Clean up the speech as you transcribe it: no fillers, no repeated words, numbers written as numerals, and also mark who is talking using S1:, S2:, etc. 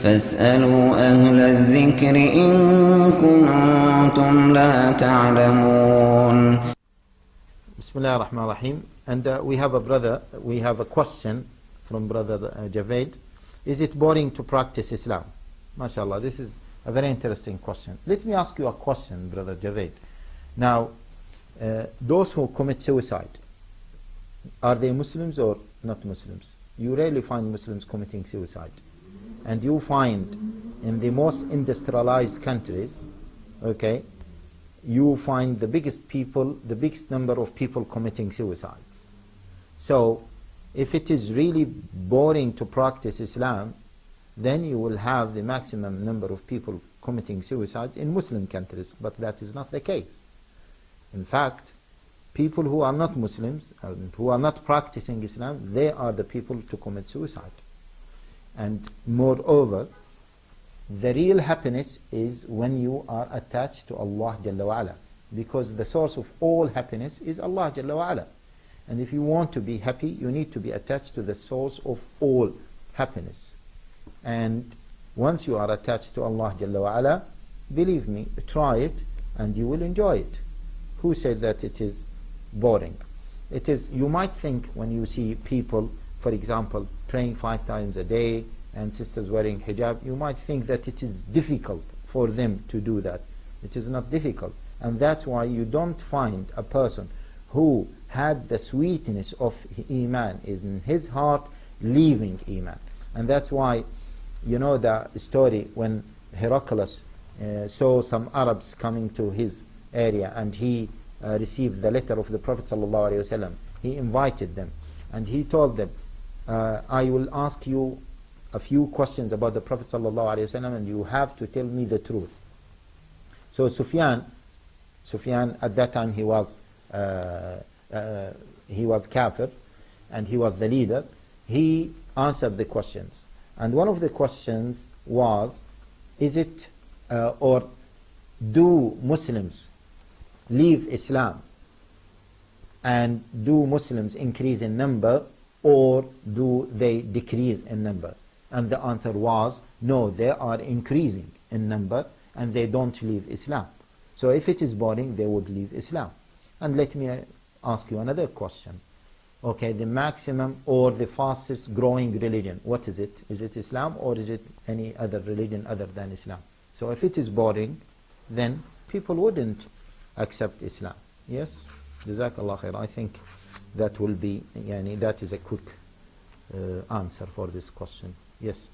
S1: فاسألوا أهل الذكر إن كنتم لا تعلمون.
S2: Bismillah ar-Rahman ar-Rahim. And we have a question from brother Javed. Is it boring to practice Islam? MashaAllah, this is a very interesting question. Let me ask you a question, brother Javed. Now, those who commit suicide, are they Muslims or not Muslims? You rarely find Muslims committing suicide. And you find in the most industrialized countries, okay, you find the biggest number of people committing suicides. So, if it is really boring to practice Islam, then you will have the maximum number of people committing suicides in Muslim countries, but that is not the case. In fact, people who are not Muslims, who are not practicing Islam, they are the people to commit suicide. And moreover, the real happiness is when you are attached to Allah Jalla wa'ala, because the source of all happiness is Allah Jalla wa'ala. And if you want to be happy, you need to be attached to the source of all happiness. And once you are attached to Allah Jalla wa'ala, believe me, try it and you will enjoy it. Who said that it is boring? It is. You might think when you see people, for example, praying 5 times a day and sisters wearing hijab, you might think that it is difficult for them to do that. It is not difficult. And that's why you don't find a person who had the sweetness of Iman in his heart leaving Iman. And that's why, you know the story when Heraclius saw some Arabs coming to his area and he received the letter of the Prophet ﷺ. He invited them and he told them, I will ask you a few questions about the Prophet ﷺ and you have to tell me the truth. So Sufyan at that time he was kafir and he was the leader. He answered the questions. And one of the questions was, is it or do Muslims leave Islam and do Muslims increase in number or do they decrease in number? And the answer was, no, they are increasing in number and they don't leave Islam. So if it is boring, they would leave Islam. And let me ask you another question. Okay, the maximum or the fastest growing religion, what is it? Is it Islam or is it any other religion other than Islam? So if it is boring, then people wouldn't accept Islam. Yes? Jazakallah khair. I think that will be, that is a quick answer for this question. Yes.